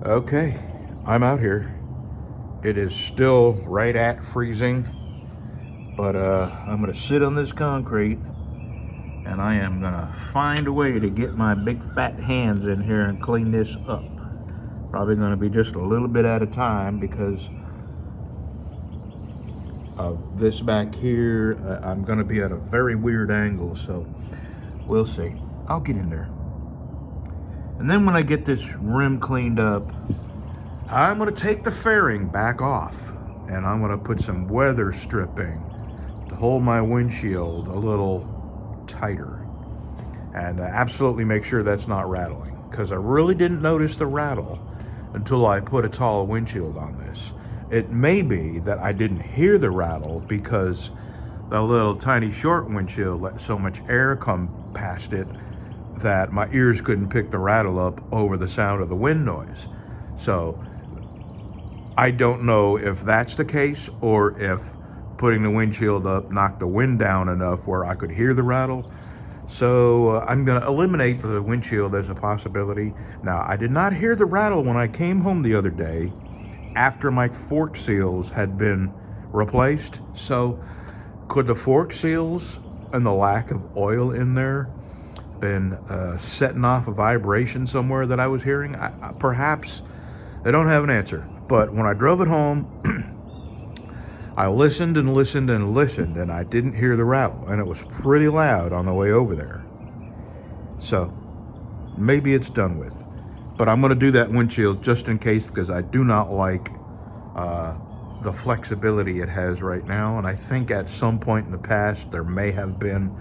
Okay, I'm out here. It is still right at freezing, but I'm gonna sit on this concrete and I am gonna find a way to get my big fat hands in here and clean this up. Probably gonna be just a little bit at a time because of this back here. I'm gonna be at a very weird angle, so we'll see. I'll get in there. And then when I get this rim cleaned up, I'm gonna take the fairing back off and I'm gonna put some weather stripping to hold my windshield a little tighter and absolutely make sure that's not rattling, because I really didn't notice the rattle until I put a tall windshield on this. It may be that I didn't hear the rattle because the little tiny short windshield let so much air come past it that my ears couldn't pick the rattle up over the sound of the wind noise. So I don't know if that's the case or if putting the windshield up knocked the wind down enough where I could hear the rattle. So I'm going to eliminate the windshield as a possibility. Now, I did not hear the rattle when I came home the other day after my fork seals had been replaced. So could the fork seals and the lack of oil in there been setting off a vibration somewhere that I was hearing? Perhaps. I don't have an answer. But when I drove it home, I listened and listened and listened, and I didn't hear the rattle, and it was pretty loud on the way over there. So maybe it's done with. But I'm going to do that windshield just in case, because I do not like the flexibility it has right now. And I think at some point in the past, there may have been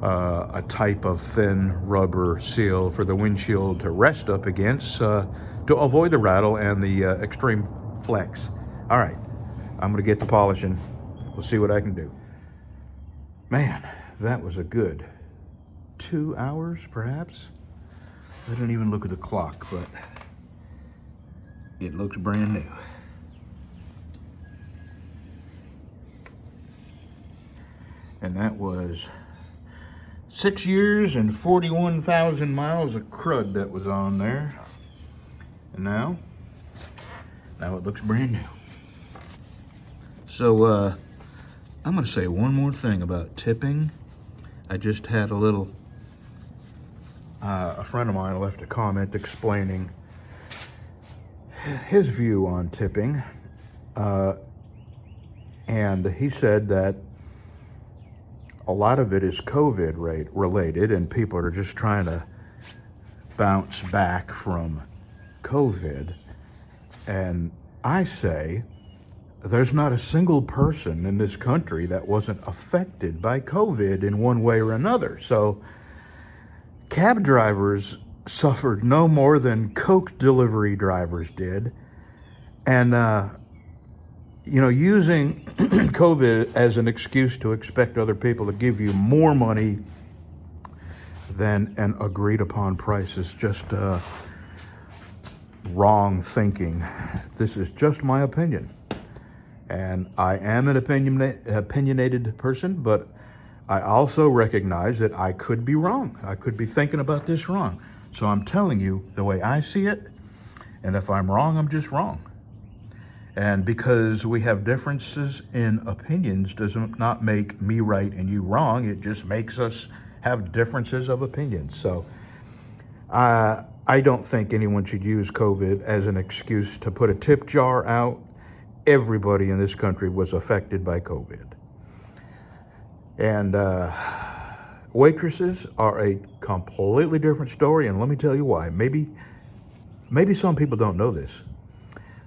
a type of thin rubber seal for the windshield to rest up against to avoid the rattle and the extreme flex. All right, I'm gonna get to polishing. We'll see what I can do. Man, that was a good 2 hours, perhaps. I didn't even look at the clock, but it looks brand new. And that was 6 years and 41,000 miles of crud that was on there. And now it looks brand new. So I'm gonna say one more thing about tipping. I just had a little, a friend of mine left a comment explaining his view on tipping. And he said that a lot of it is COVID related, and people are just trying to bounce back from COVID. And I say there's not a single person in this country that wasn't affected by COVID in one way or another. So cab drivers suffered no more than Coke delivery drivers did. And using COVID as an excuse to expect other people to give you more money than an agreed upon price is just wrong thinking. This is just my opinion. And I am an opinionated person, but I also recognize that I could be wrong. I could be thinking about this wrong. So I'm telling you the way I see it. And if I'm wrong, I'm just wrong. And because we have differences in opinions does not make me right and you wrong. It just makes us have differences of opinions. So I don't think anyone should use COVID as an excuse to put a tip jar out. Everybody in this country was affected by COVID. And waitresses are a completely different story, and let me tell you why. Maybe some people don't know this,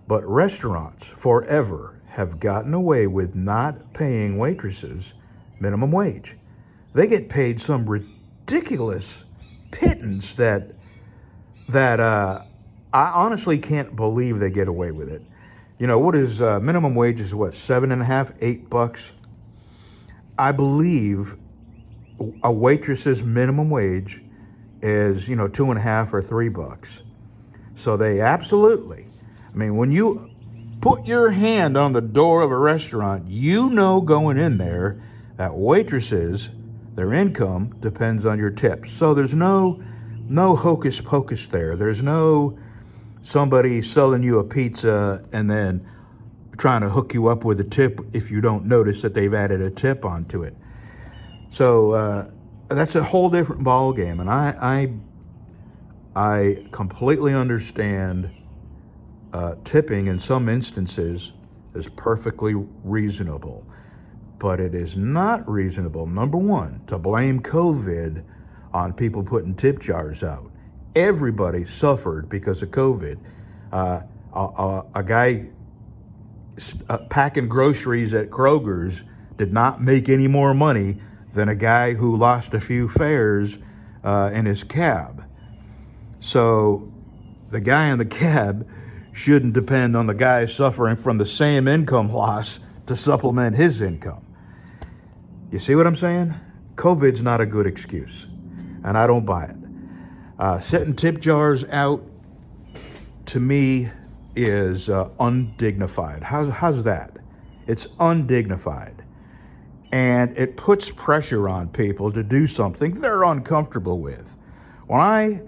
but restaurants forever have gotten away with not paying waitresses minimum wage. They get paid some ridiculous pittance that I honestly can't believe they get away with it. You know, what is minimum wage is what, $7.50, $8? I believe a waitress's minimum wage is, $2.50 or $3. So they absolutely, when you put your hand on the door of a restaurant, going in there that waitresses, their income depends on your tips. So there's no hocus pocus there. There's no somebody selling you a pizza and then trying to hook you up with a tip if you don't notice that they've added a tip onto it. So that's a whole different ball game, and I completely understand tipping in some instances is perfectly reasonable, but it is not reasonable, number one, to blame COVID on people putting tip jars out. Everybody suffered because of COVID. A guy packing groceries at Kroger's did not make any more money than a guy who lost a few fares in his cab. So the guy in the cab shouldn't depend on the guy suffering from the same income loss to supplement his income. You see what I'm saying? COVID's not a good excuse, and I don't buy it. Setting tip jars out, to me, is undignified. How's that? It's undignified. And it puts pressure on people to do something they're uncomfortable with. When I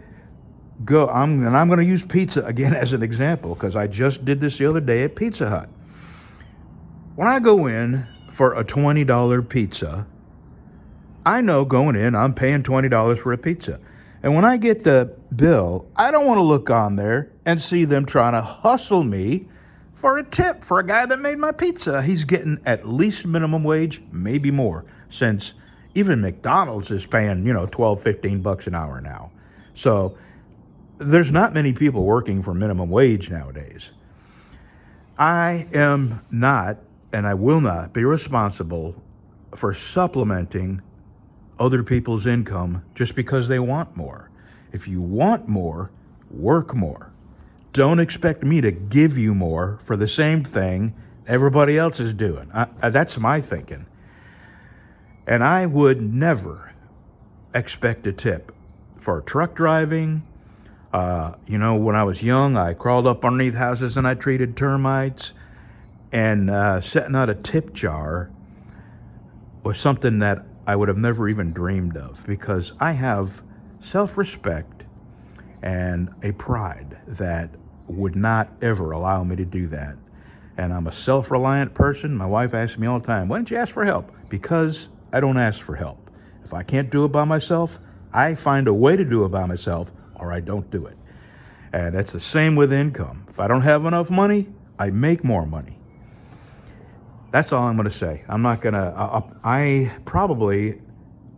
go, I'm going to use pizza again as an example, because I just did this the other day at Pizza Hut. When I go in for a $20 pizza, I know going in I'm paying $20 for a pizza. And when I get the bill, I don't want to look on there and see them trying to hustle me for a tip for a guy that made my pizza. He's getting at least minimum wage, maybe more, since even McDonald's is paying, $12, $15 an hour now. So there's not many people working for minimum wage nowadays. I am not, and I will not be responsible for supplementing other people's income just because they want more. If you want more, work more. Don't expect me to give you more for the same thing everybody else is doing. That's my thinking. And I would never expect a tip for truck driving. When I was young, I crawled up underneath houses and I treated termites. And setting out a tip jar was something that I would have never even dreamed of, because I have self-respect and a pride that would not ever allow me to do that. And I'm a self-reliant person. My wife asks me all the time, why don't you ask for help? Because I don't ask for help. If I can't do it by myself, I find a way to do it by myself, or I don't do it. And that's the same with income. If I don't have enough money, I make more money. That's all I'm going to say. I'm not going to, I probably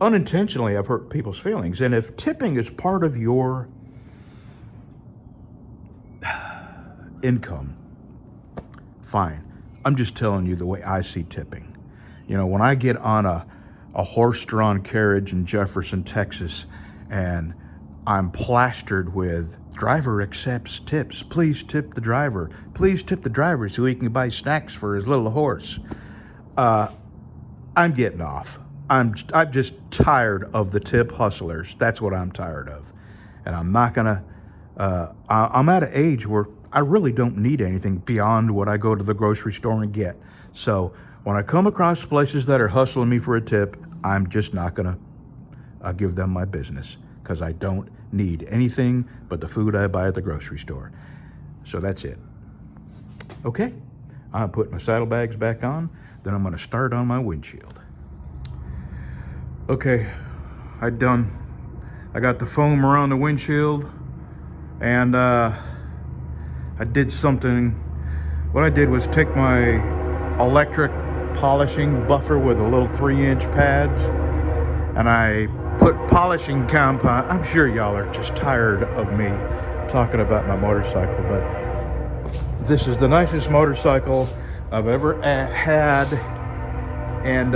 unintentionally have hurt people's feelings. And if tipping is part of your income, fine. I'm just telling you the way I see tipping. When I get on a horse-drawn carriage in Jefferson, Texas, and I'm plastered with driver accepts tips. Please tip the driver. Please tip the driver so he can buy snacks for his little horse. I'm getting off. I'm just tired of the tip hustlers. That's what I'm tired of. And I'm not gonna, I'm at an age where I really don't need anything beyond what I go to the grocery store and get. So when I come across places that are hustling me for a tip, I'm just not gonna give them my business, because I don't need anything but the food I buy at the grocery store. So that's it. Okay, I'm putting my saddlebags back on, then I'm gonna start on my windshield. Okay, I got the foam around the windshield, and I did something. What I did was take my electric polishing buffer with a little 3-inch pads, and I put polishing compound. I'm sure y'all are just tired of me talking about my motorcycle, but this is the nicest motorcycle I've ever had, and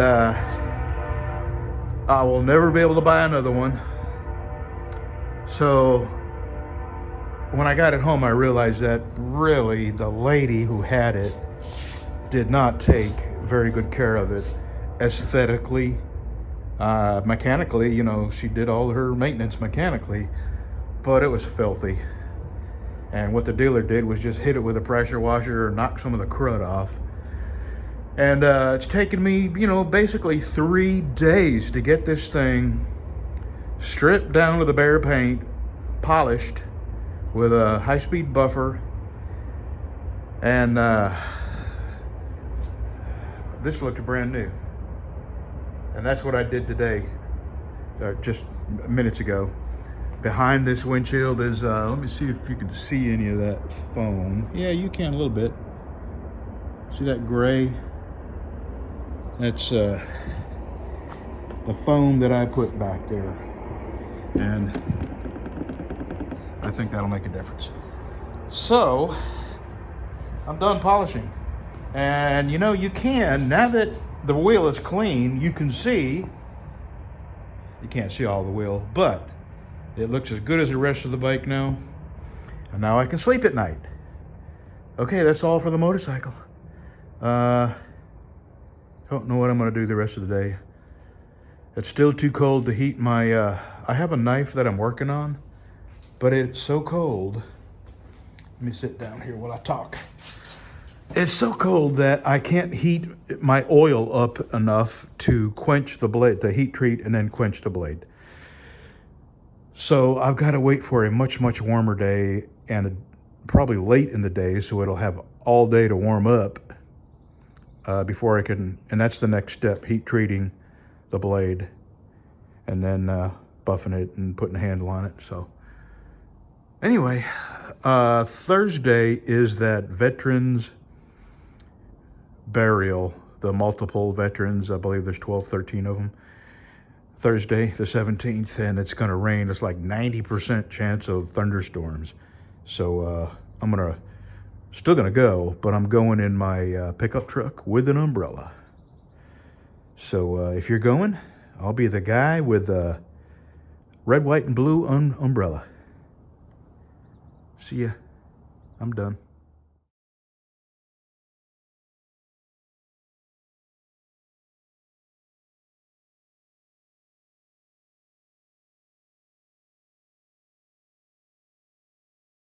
I will never be able to buy another one. So when I got it home, I realized that really the lady who had it did not take very good care of it aesthetically. Mechanically, she did all her maintenance mechanically, but it was filthy. And what the dealer did was just hit it with a pressure washer or knock some of the crud off. And it's taken me, basically 3 days to get this thing stripped down to the bare paint, polished, with a high-speed buffer, and this looks brand new. And that's what I did today, just minutes ago. Behind this windshield is, let me see if you can see any of that foam. Yeah, you can a little bit. See that gray? That's the foam that I put back there. And I think that'll make a difference. So, I'm done polishing. And you know, you can, now that the wheel is clean, you can see, you can't see all the wheel, but it looks as good as the rest of the bike now. And now I can sleep at night. Okay, that's all for the motorcycle. Don't know what I'm gonna do the rest of the day. It's still too cold to heat my, I have a knife that I'm working on, but it's so cold. Let me sit down here while I talk. It's so cold that I can't heat my oil up enough to quench the blade, to heat treat and then quench the blade. So I've got to wait for a much, much warmer day, and probably late in the day, so it'll have all day to warm up before I can, and that's the next step, heat treating the blade and then buffing it and putting a handle on it. So anyway, Thursday is that veterans burial, the multiple veterans, I believe there's 12, 13 of them. Thursday, the 17th, and it's gonna rain. It's like 90% chance of thunderstorms. So I'm still gonna go, but I'm going in my pickup truck with an umbrella. So if you're going, I'll be the guy with a red, white, and blue umbrella. See ya. I'm done.